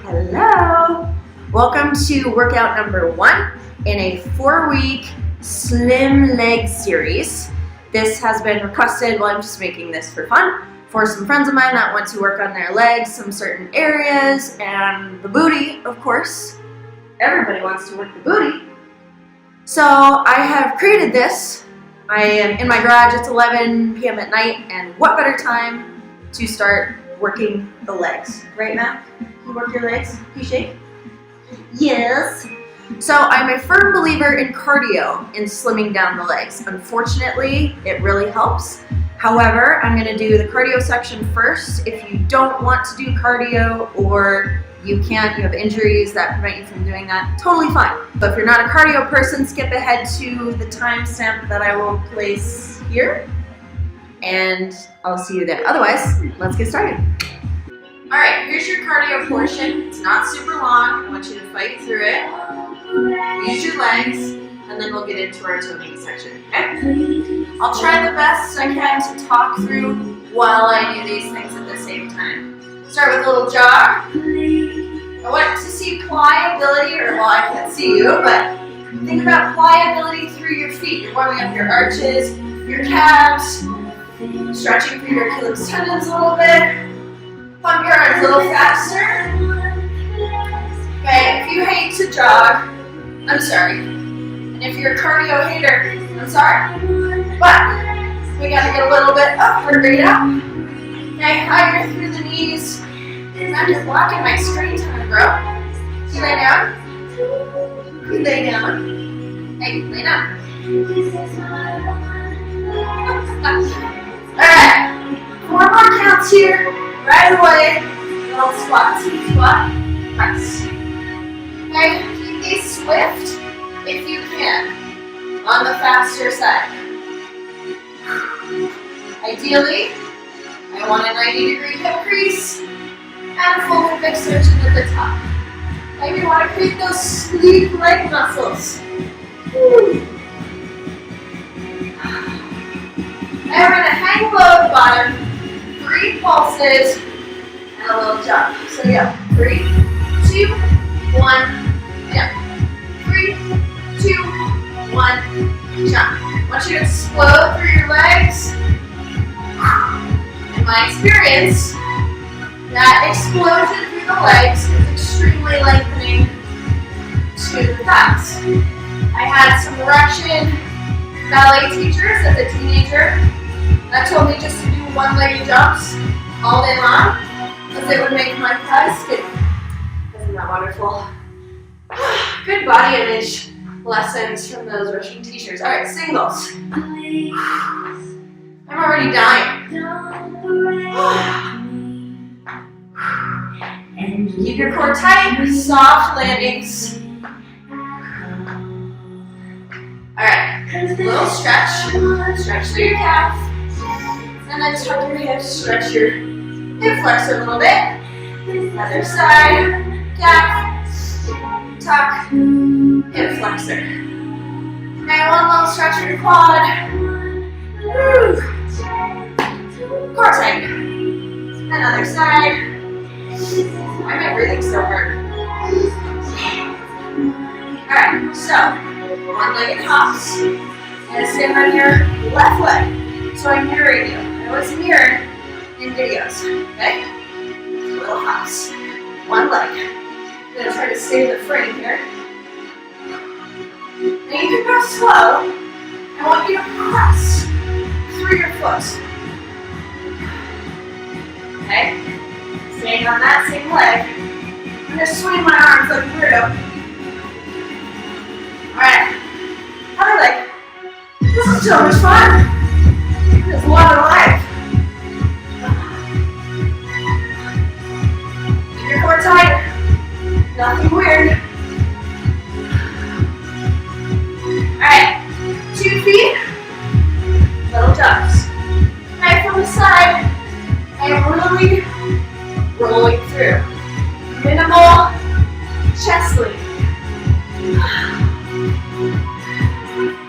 Hello! Welcome to workout number 1 in a 4-week slim leg series. This has been requested, well, I'm just making this for fun, for some friends of mine that want to work on their legs, some certain areas, and the booty, of course. Everybody wants to work the booty. So I have created this. I am in my garage, it's 11 p.m. at night, and what better time to start working the legs, right, Matt? You work your legs? You shake? Yes. So I'm a firm believer in cardio, in slimming down the legs. Unfortunately, it really helps. However, I'm going to do the cardio section first. If you don't want to do cardio or you have injuries that prevent you from doing that, totally fine. But if you're not a cardio person, skip ahead to the timestamp that I will place here, and I'll see you there. Otherwise, let's get started. All right, here's your cardio portion. It's not super long. I want you to fight through it. Use your legs, and then we'll get into our toning section, okay? I'll try the best I can to talk through while I do these things at the same time. Start with a little jog. I want to see pliability, or well, I can't see you, but think about pliability through your feet. You're warming up your arches, your calves, stretching through your Achilles tendons a little bit. Pump your arms a little faster. Okay, if you hate to jog, I'm sorry. And if you're a cardio hater, I'm sorry. But we gotta get a little bit upward right up. Okay, higher through the knees. I'm just blocking my screen time, bro. You lay down. You lay down. Hey, lay down. Alright, 4 more counts here. Right away. Little squat, squat, press. Okay, keep these swift if you can, on the faster side. Ideally, I want a 90-degree hip crease and a full hip extension at the top. Okay, we want to create those sleek leg muscles. Woo. And we're going to hang low at the bottom, 3 pulses, and a little jump. So yeah, 3, 2, 1, jump. 3, 2, 1, jump. I want you to explode through your legs. In my experience, that explosion through the legs is extremely lengthening to the thighs. I had some Russian ballet teachers as a teenager that told me just to do one-legged jumps all day long because it would make my thighs skinny. Isn't that wonderful? Good body image lessons from those Russian teachers. All right, singles. I'm already dying. Keep your core tight, soft landings. All right, little stretch. Stretch through your calf. And then tuck your hips, stretch your hip flexor a little bit. Other side, calf, tuck, hip flexor. Okay, one little stretch for your quad. Woo. Core tight. Another side. Why am I breathing so hard? Alright, so one-legged hops. And stand on your left leg. So I'm mirroring you. I always mirror in videos. Okay? Little hops. One leg. I'm going to try to stay in the frame here. Now you can go slow. I want you to press through your foot. Okay? Staying on that same leg. I'm going to swing my arms like a weirdo. Alright. Other leg. This is so much fun. There's a lot of life. Keep your core tight. Nothing weird. Alright. 2 feet. Little jumps. Right from the side. I am really rolling through. Minimal chest lean.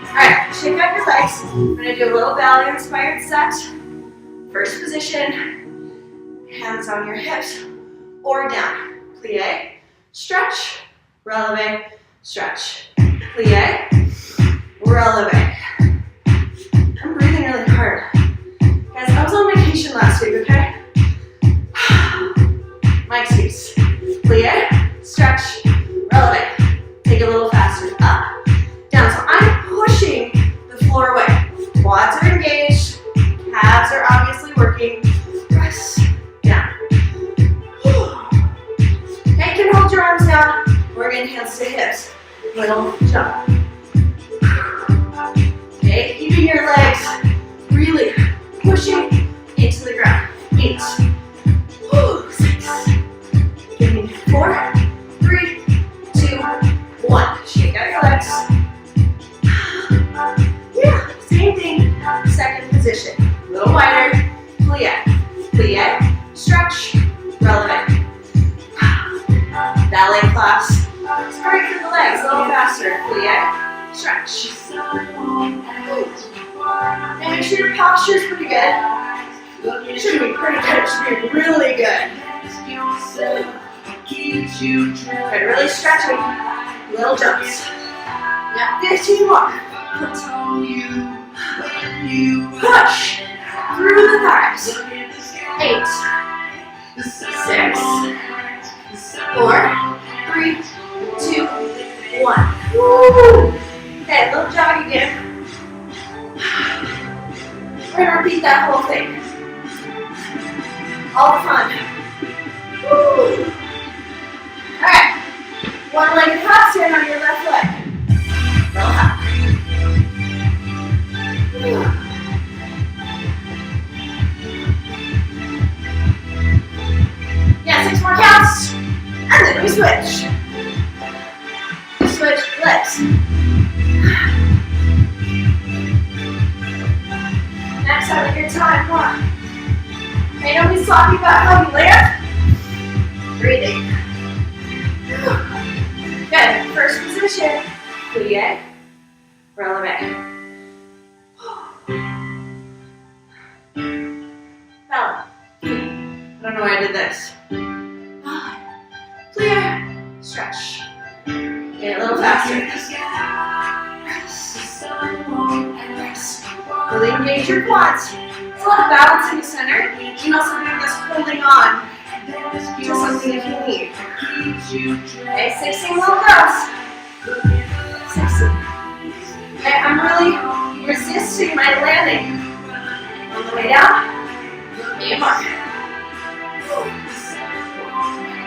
Alright, shake out your legs. I'm going to do a little ballet inspired set. First position, hands on your hips or down. Plie. stretch, releve, stretch, plie, releve. I'm breathing really hard. Guys, I was on vacation last week, okay? My excuse. Plie, stretch, releve. Take it a little faster. Up, down. So I'm pushing the floor away. Quads are engaged. Calves are obviously working. Press down. Okay, you can hold your arms down. We're going hands to hips. Little jump. Okay, keeping your legs really pushing into the ground. 8, 6. Give me 4, 3, 2, 1. Shake out your legs. Yeah, same thing. Second position. A little wider. Plie, plie, stretch, releve. Ballet class. It's great for the legs. A little faster. Plie, stretch. And make sure your posture is pretty good. It should be pretty good. It should be really good. Okay, really stretching. Little jumps. Yeah, 15 more. Push through the thighs. 8, 6, 4, 3, 2, 1. Woo! Okay, little jog again. We're gonna repeat that whole thing. All the fun. Woo! Alright. One-legged hop, stand on your left leg. Little hop. Yeah, 6 more counts. And then we switch. Switch legs. Next, have a good time. Come on. Okay, don't be sloppy about how you land. Breathing. Good. First position. Plie. Releve. Ballet. I don't know why I did this. Plie. Stretch. Okay, a little faster. Press. Really engage your quads. It's a lot of balance in the center. You can also do this holding on to something if you need. Okay, 16 little girls. 16. Okay, I'm really resisting my landing. On the way down. 8 more.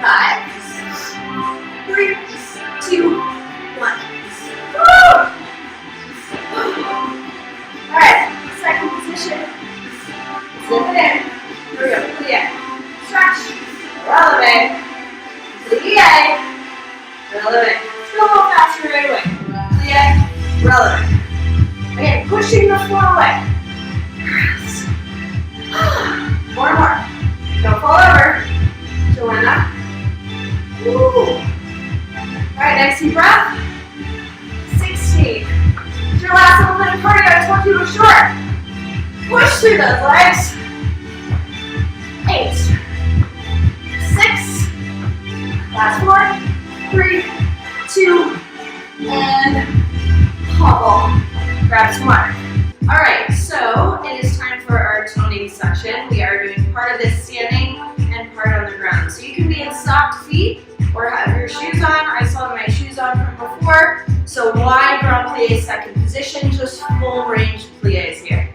5, 3, 2, 1. Woo! Alright, second position. Slip it in. Here we go. Plie. Stretch. Releve. Plie. Releve. Let's go a little faster right away. Plie. Releve. Again, pushing the floor away. Press. More and more. Don't fall over. Joanna. Woo. Alright, next deep breath. 16. It's your last little bit of cardio. I told you it was short. Push through those legs. 8, 6, last 4, 3, 2, and hobble. Grab some water. Alright, so it is time for our toning section. We are doing part of this standing and part on the ground. So you can be in socked feet or have your shoes on. I still have my shoes on from before. So wide grand plie, second position, just full range plies here.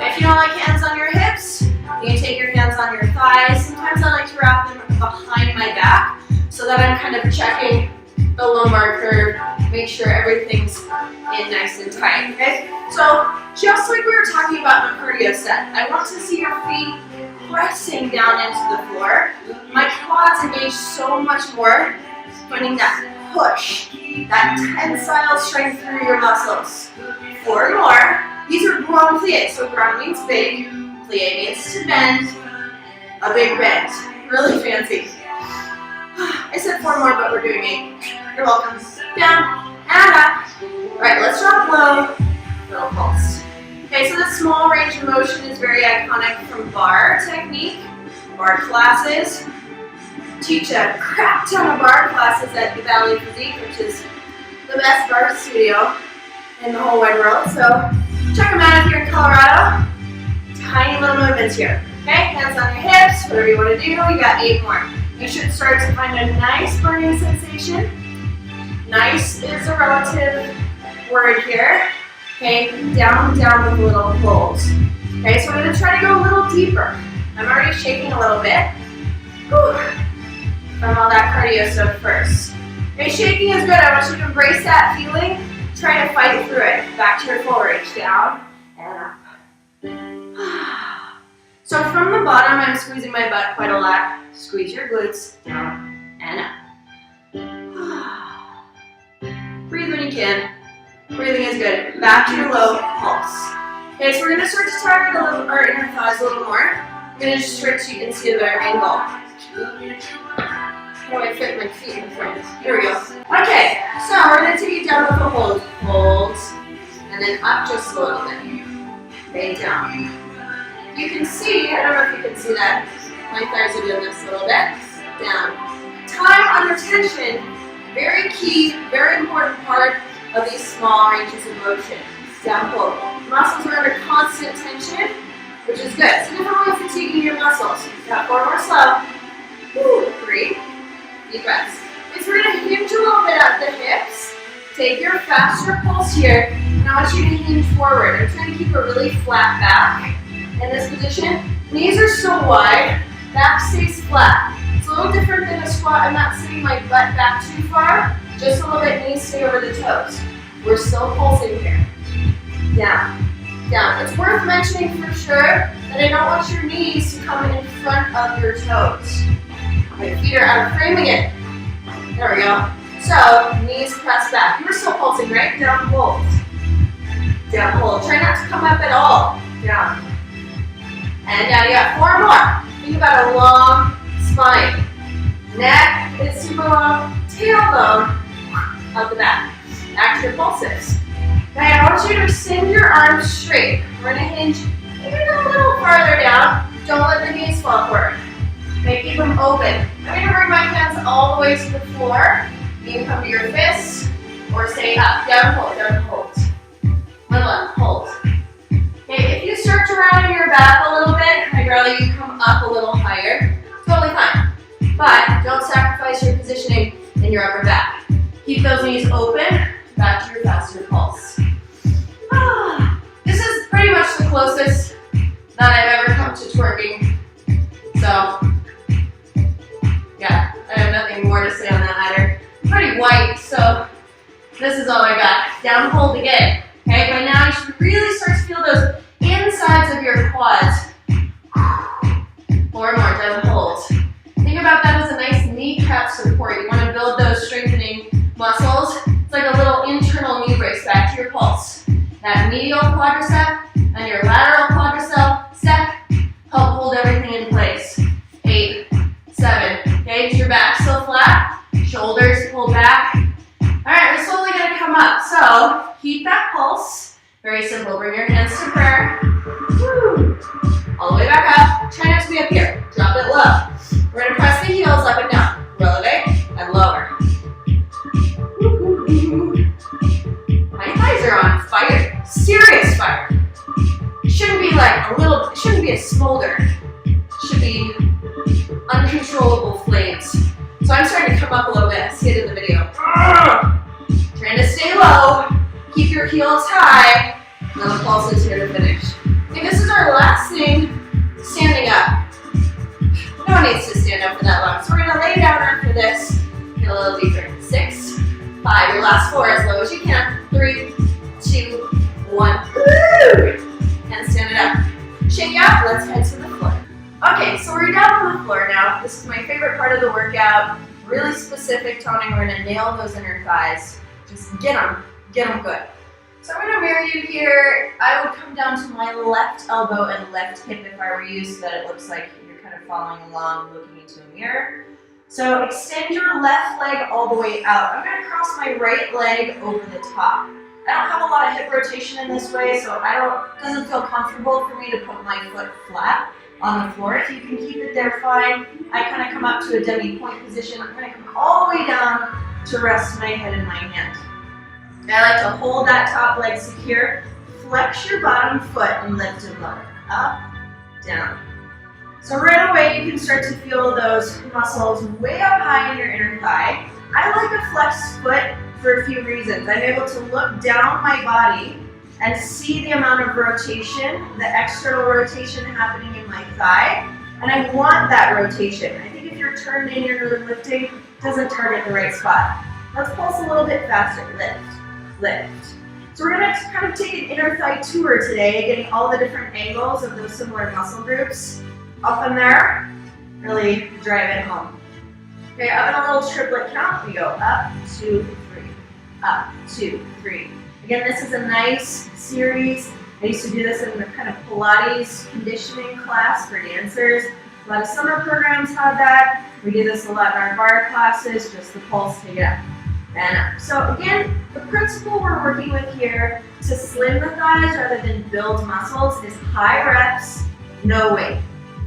If you don't like hands on your hips, you can take your hands on your thighs. Sometimes I like to wrap them behind my back so that I'm kind of checking the lumbar curve, make sure everything's in nice and tight, okay? So just like we were talking about in the cardio set, I want to see your feet pressing down into the floor. My quads engage so much more, finding that push, that tensile strength through your muscles. 4 more. These are grand plies, so grand means big, plie means to bend, a big bend, really fancy. I said 4 more, but we're doing 8. You're welcome. Down and up. All right, let's drop low, little pulse. Okay, so this small range of motion is very iconic from barre technique, barre classes. teach a crap ton of barre classes at the Ballet Physique, which is the best barre studio in the whole wide world. So check them out if you're in Colorado. Tiny little movements here. Okay, hands on your hips, whatever you want to do. You got 8 more. You should start to find a nice burning sensation. Nice is a relative word here. Okay, down, down with a little hold. Okay, so we're going to try to go a little deeper. I'm already shaking a little bit. Whew. From all that cardio stuff first. Okay, shaking is good. I want you to embrace that feeling. Try to fight through it. Back to your full range. Down and up. So from the bottom, I'm squeezing my butt quite a lot. Squeeze your glutes. Down and up. Breathe when you can. Breathing is good. Back to your low pulse. Okay, so we're going to start to target our inner thighs a little more. I'm going to just stretch so you can see a better angle. How do I fit my feet in front? Here we go. Okay, so we're going to take it down with a hold. Hold. And then up just a little bit. Okay, down. You can see, I don't know if you can see that. My thighs are doing this a little bit. Down. Time under tension. Very key, very important part of these small ranges of motion. Down, pull. Muscles are under constant tension, which is good. It's a different way of fatiguing your muscles. Got 4 more slow. 3. Deep breaths. Okay, so we're going to hinge a little bit at the hips. Take your faster pulse here, and I want you to hinge forward. I'm trying to keep a really flat back in this position. Knees are so wide, back stays flat. It's a little different than a squat. I'm not sitting my butt back too far. Just a little bit, knees stay over the toes. We're still pulsing here. Down, down. It's worth mentioning for sure that I don't want your knees to come in front of your toes. My feet are out of frame again. There we go. So, knees press back. You were still pulsing, right? Down, hold. Down, hold. Try not to come up at all. Down. And down. You got 4 more. Think about a long spine. Neck is super long. Tailbone up the back. Back to your pulses. Okay, I want you to extend your arms straight. We're going to hinge even a little farther down. Don't let the knees fall forward. Okay, keep them open. I'm going to bring my hands all the way to the floor. You can come to your fists or stay up. Down, hold, little up, hold. Okay, if you start to round your back a little bit, I'd rather you come up a little higher. Totally fine. But don't sacrifice your positioning in your upper back. Keep those knees open. Back to your faster pulse. This is pretty much the closest that I've ever come to twerking. So, yeah, I have nothing more to say on that matter. I'm pretty white, so this is all I got. Down, hold again. Okay, by now you should really start to feel those insides of your quads. 4 more, down, hold. Think about that as a nice kneecap support. You want to build those strengthening muscles. It's like a little internal knee brace. Back to your pulse. That medial quadricep and your lateral quadricep help hold everything in place. 8, 7. Okay, is your back still flat? Shoulders pulled back. Alright, we're slowly going to come up. So, keep that pulse. Very simple. Bring your hands to prayer. Woo. All the way back up. Try not to be up here. Drop it low. We're going to press the heels up and down. Elevate and lower. My thighs are on fire. Serious fire. It shouldn't be like a little, it shouldn't be a smolder. It should be uncontrollable flames. So I'm starting to come up a little bit. See it in the video. Trying to stay low. Keep your heels high. And then the pulse is here to finish. Okay, this is our last thing. Standing up. No one needs to stand up for that long. So we're going to lay down after this. Get a little deeper. 6, 5. Your last 4 as low as you can. 3, 2, 1. Woo! And stand it up. Shake out. Let's head to the floor. Okay, so we're down on the floor now. This is my favorite part of the workout. Really specific toning. We're going to nail those inner thighs. Just get them good. So I'm going to mirror you here. I would come down to my left elbow and left hip if I were you, so that it looks like you're kind of following along, looking into a mirror. So extend your left leg all the way out. I'm going to cross my right leg over the top. I don't have a lot of hip rotation in this way, so it doesn't feel comfortable for me to put my foot flat. on the floor. If you can keep it there, fine. I kind of come up to a demi-point position. I'm going to come all the way down to rest my head in my hand. And I like to hold that top leg secure. Flex your bottom foot and lift and lower. Up, down. So right away you can start to feel those muscles way up high in your inner thigh. I like a flexed foot for a few reasons. I'm able to look down my body and see the amount of rotation, the external rotation happening in my thigh. And I want that rotation. I think if you're turned in, you're lifting, it doesn't target the right spot. Let's pulse a little bit faster. Lift, lift. So we're going to kind of take an inner thigh tour today, getting all the different angles of those similar muscle groups up in there. Really drive it home. Okay, up in a little triplet count, we go up, 2, 3, up, 2, 3. Again, this is a nice series. I used to do this in the kind of Pilates conditioning class for dancers. A lot of summer programs had that. We do this a lot in our barre classes, just the pulse, take it up and up. So again, the principle we're working with here to slim the thighs rather than build muscles is high reps, no weight.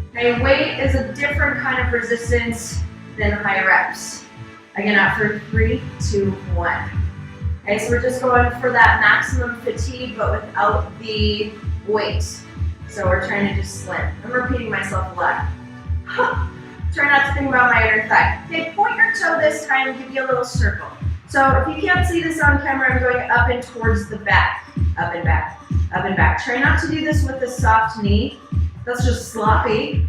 Okay, weight is a different kind of resistance than high reps. Again, up for 3, 2, 1. Okay, so we're just going for that maximum fatigue, but without the weight. So we're trying to just slim. I'm repeating myself a lot. Try not to think about my inner thigh. Okay, point your toe this time and give you a little circle. So if you can't see this on camera, I'm going up and towards the back. Up and back, up and back. Try not to do this with a soft knee. That's just sloppy.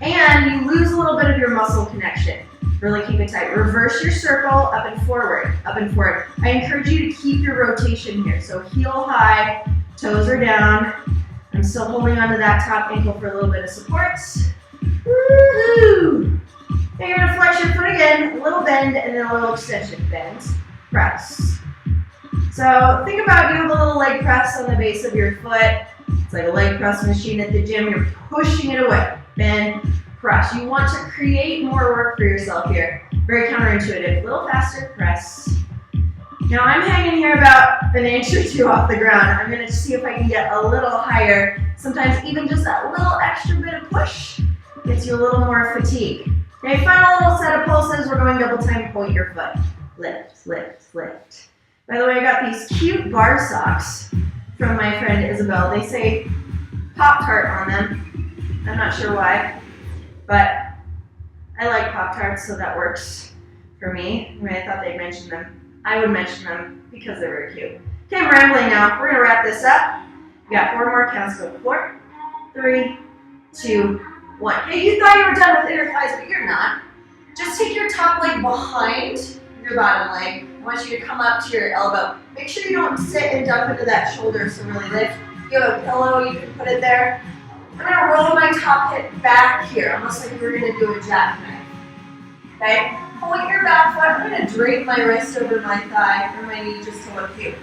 And you lose a little bit of your muscle connection. Really keep it tight. Reverse your circle, up and forward, up and forward. I encourage you to keep your rotation here. So heel high, toes are down. I'm still holding onto that top ankle for a little bit of support. Woohoo! Now you're gonna flex your foot again, a little bend and then a little extension. Bend, press. So think about you have a little leg press on the base of your foot. It's like a leg press machine at the gym. You're pushing it away. Bend, press. You want to create more work for yourself here. Very counterintuitive. A little faster, press. Now I'm hanging here about an inch or 2 off the ground. I'm going to see if I can get a little higher. Sometimes even just that little extra bit of push gets you a little more fatigue. Okay, final little set of pulses. We're going double time, point your foot. Lift, lift, lift. By the way, I got these cute bar socks from my friend Isabel. They say Pop-Tart on them. I'm not sure why, but I like Pop-Tarts, so that works for me. I mean, I thought they'd mention them. I would mention them because they're very cute. Okay, I'm rambling now. We're gonna wrap this up. We got 4 more counts. Go 4, 3, 2, 1. Hey, you thought you were done with inner thighs, but you're not. Just take your top leg behind your bottom leg. I want you to come up to your elbow. Make sure you don't sit and dump into that shoulder, so really lift. If you have a pillow, you can put it there. I'm gonna roll my top hip back here, almost like we're gonna do a jackknife. Okay? Point your back foot. I'm gonna drape my wrist over my thigh or my knee just to look cute.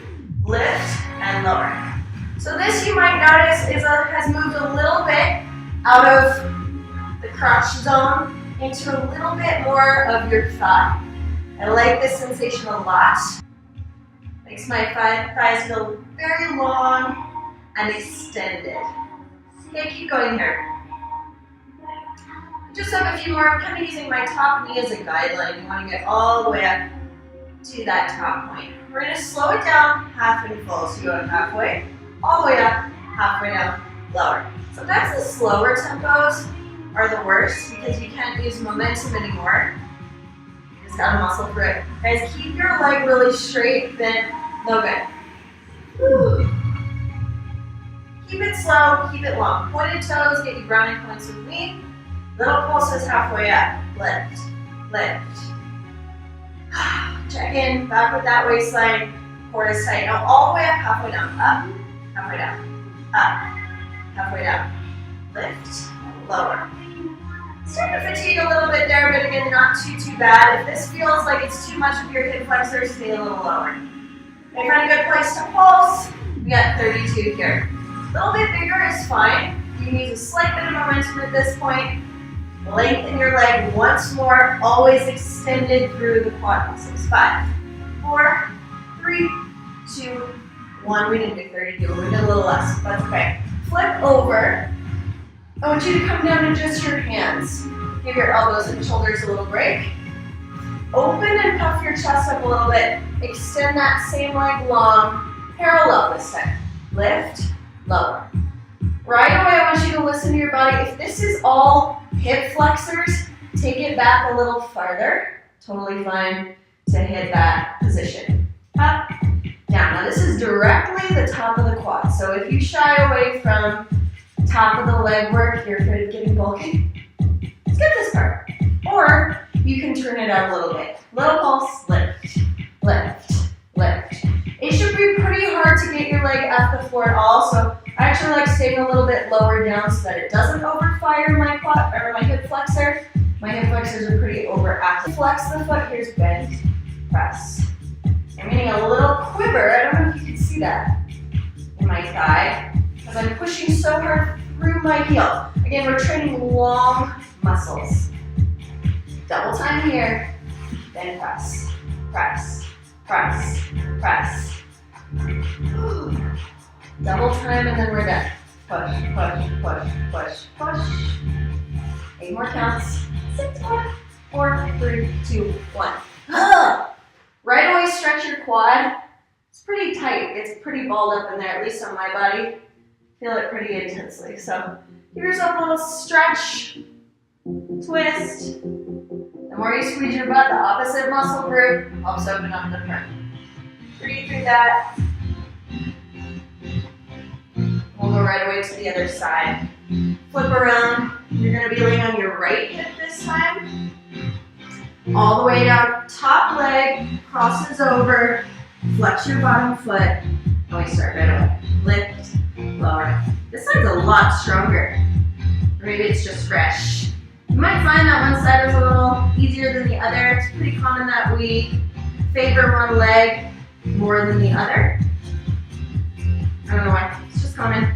Lift and lower. So this, you might notice, has moved a little bit out of the crotch zone into a little bit more of your thigh. I like this sensation a lot. Makes my thighs feel very long and extended. Okay, keep going here. Just have a few more. I'm kind of using my top knee as a guideline. You want to get all the way up to that top point. We're going to slow it down half and full. So you go halfway, all the way up, halfway down, lower. Sometimes the slower tempos are the worst because you can't use momentum anymore. You just got to muscle through it. Guys, keep your leg really straight, bent, no good. Whew. Keep it slow, keep it long. Pointed toes, get you grounding points with me. Little pulses halfway up. Lift, lift. Check in, back with that waistline. Core is tight. Now all the way up, halfway down. Up, halfway down. Up, halfway down. Lift, lower. Starting to fatigue a little bit there, but again, not too bad. If this feels like it's too much of your hip flexors, stay a little lower. Okay, find a good place to pulse. We got 32 here. A little bit bigger is fine. You can use a slight bit of momentum at this point. Lengthen your leg once more, always extended through the quad muscles. 5, 4, 3, 2, 1. We didn't do 32, we did a little less. That's okay. Flip over. I want you to come down to just your hands. Give your elbows and shoulders a little break. Open and puff your chest up a little bit. Extend that same leg long, parallel this time. Lift, lower. Right away, I want you to listen to your body. If this is all hip flexors, take it back a little farther. Totally fine to hit that position. Up, down. Now this is directly the top of the quad. So if you shy away from top of the leg work, you're afraid of getting bulky, skip this part. Or you can turn it out a little bit. Little pulse, lift, lift, lift. It should be pretty hard to get your leg off the floor at all, so I actually like staying a little bit lower down so that it doesn't overfire my quad or my hip flexor. My hip flexors are pretty overactive. Flex the foot, here's bend, press. I'm getting a little quiver, I don't know if you can see that, in my thigh, because I'm pushing so hard through my heel. Again, we're training long muscles. Double time here, then press, press, press, press. Double time and then we're done. Push, push, push, push, push. 8 more counts. 6 more. 4, 3, 2, 1. Right away, stretch your quad. It's pretty tight. It's pretty balled up in there, at least on my body. Feel it pretty intensely. So give yourself a little stretch, twist. The more you squeeze your butt, the opposite muscle group helps open up the front. Breathe through that. We'll go right away to the other side. Flip around. You're going to be laying on your right hip this time. All the way down. Top leg crosses over. Flex your bottom foot. And we start right away. Lift, lower. This side's a lot stronger. Or maybe it's just fresh. You might find that one side is a little easier than the other. It's pretty common that we favor one leg more than the other. I don't know why. It's just common.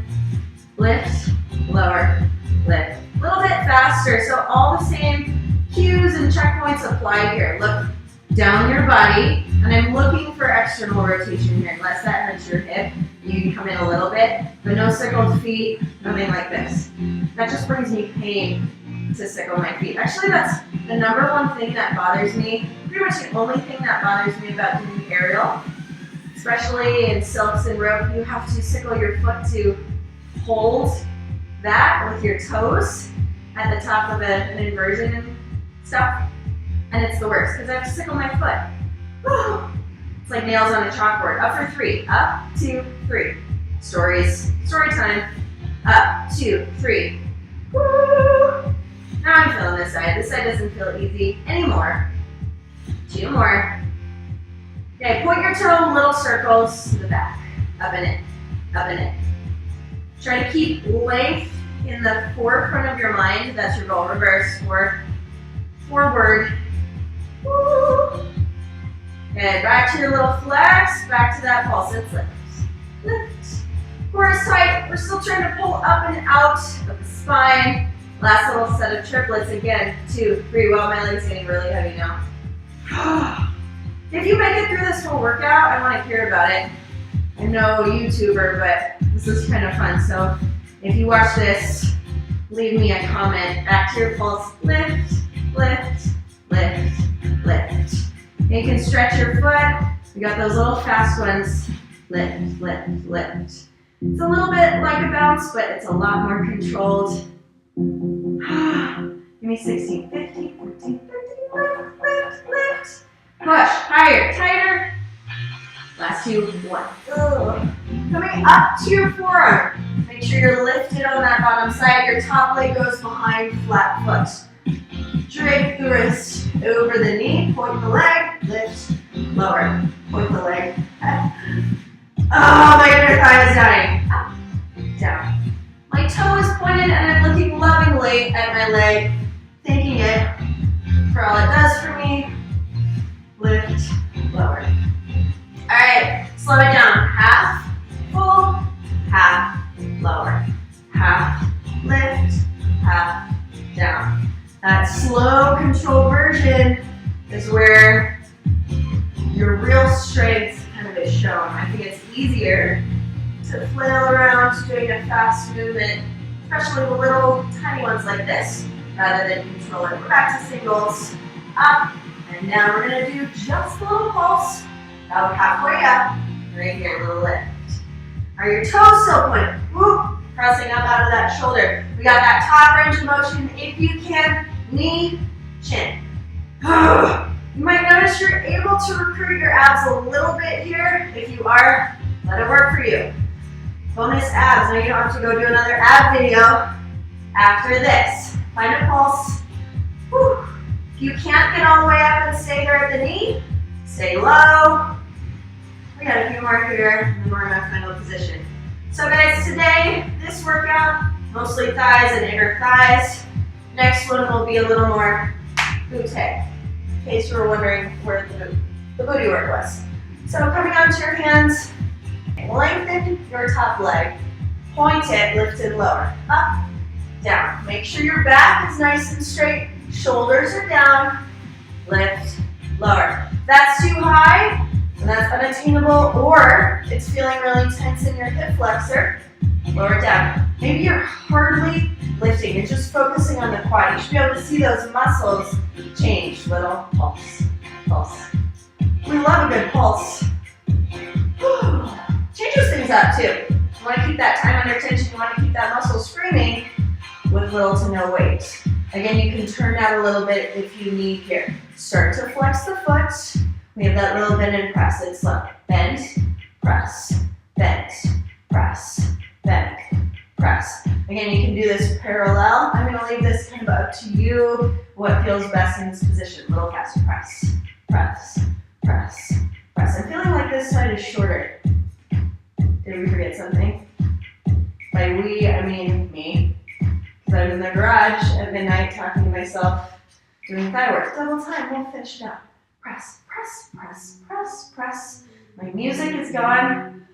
Lift, lower, lift. A little bit faster, so all the same cues and checkpoints apply here. Look down your body, and I'm looking for external rotation here. Unless that hurts your hip, you can come in a little bit, but no sickled feet, nothing like this. That just brings me pain to sickle my feet. Actually, that's the number one thing that bothers me. Pretty much the only thing that bothers me about doing aerial, especially in silks and rope. You have to sickle your foot to hold that with your toes at the top of an inversion and stuff. And it's the worst because I have to sickle my foot. It's like nails on a chalkboard. Up for 3. Up, 2, 3. Story time. Up, 2, 3. Woo! Now I'm feeling this side. This side doesn't feel easy anymore. 2 more. Okay, point your toe in little circles to the back. Up and in. Up and in. Try to keep length in the forefront of your mind. That's your goal. Reverse, forward. Woo. Okay, back to your little flex. Back to that pulse. It's lift. Lift. Core is tight. We're still trying to pull up and out of the spine. Last little set of triplets again. 2, 3. Wow, my leg's getting really heavy now. If you make it through this whole workout, I want to hear about it. I'm no YouTuber, but this is kind of fun. So if you watch this, leave me a comment. Back to your pulse. Lift, lift, lift, lift. And you can stretch your foot. We got those little fast ones. Lift, lift, lift. It's a little bit like a bounce, but it's a lot more controlled. Give me 16, 15, 14, 15, lift, lift, lift. Push, higher, tighter. Last 2, 1. Ugh. Coming up to your forearm. Make sure you're lifted on that bottom side. Your top leg goes behind flat foot. Drape the wrist over the knee. Point the leg. Lift. Lower. Point the leg. Oh, my inner thigh is dying. Up. Down. My toe is pointed and I'm looking lovingly at my leg, thanking it for all it does for me. Lift. Lower. Alright, slow it down. Half, full, half, lower. Half, lift, half, down. That slow, controlled version is where your real strength kind of is shown. I think it's easier to flail around doing a fast movement especially the little tiny ones like this, rather than control it. We're back to singles, up, and now we're gonna do just a little pulse, about halfway up, right here, a little lift. Are your toes still pointed? Whoop, pressing up out of that shoulder. We got that top range of motion. If you can, knee, chin. You might notice you're able to recruit your abs a little bit here. If you are, let it work for you. Bonus abs. Now you don't have to go do another ab video after this. Find a pulse. Whew. If you can't get all the way up and stay there at the knee, stay low. We got a few more here, and then we're in our final position. So guys, today, this workout, mostly thighs and inner thighs. Next one will be a little more butte, in case you were wondering where the booty work was. So coming onto your hands, lengthen your top leg. Point it, lift and lower. Up, down. Make sure your back is nice and straight. Shoulders are down. Lift, lower. If that's too high, and that's unattainable, or it's feeling really tense in your hip flexor, lower it down. Maybe you're hardly lifting, you're just focusing on the quad. You should be able to see those muscles change. Little pulse, pulse. We love a good pulse. Changes things up too. You want to keep that time under tension, you want to keep that muscle screaming with little to no weight. Again, you can turn out a little bit if you need here. Start to flex the foot. We have that little bend and press. It's slow. Bend, press, bend, press, bend, press. Again, you can do this parallel. I'm going to leave this kind of up to you, what feels best in this position. Little faster. Press, press, press, press. I'm feeling like this side is shorter. Did we forget something? By we, I mean me. Because I was in the garage at midnight talking to myself, doing thigh work. Double time, we'll finish it out. Press, press, press, press, press. My music is gone.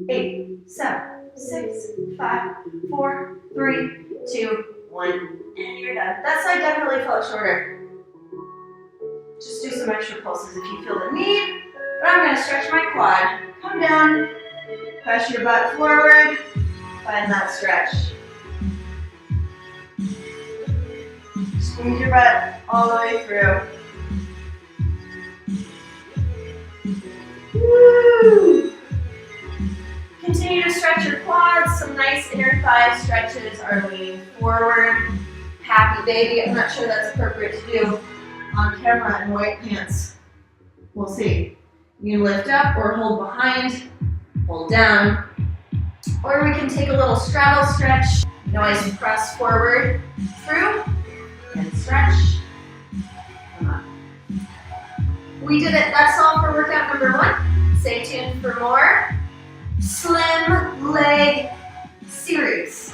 8, 7, 6, 5, 4, 3, 2, 1, and you're done. That side definitely felt shorter. Just do some extra pulses if you feel the need. But I'm going to stretch my quad. Come down, press your butt forward, find that stretch. Squeeze your butt all the way through. Woo! Continue to stretch your quads. Some nice inner thigh stretches are leaning forward. Happy baby. I'm not sure that's appropriate to do on camera in white pants. We'll see. You can lift up or hold behind, hold down, or we can take a little straddle stretch. Nice press forward through and stretch. Come on. We did it. That's all for workout number 1. Stay tuned for more slim leg series.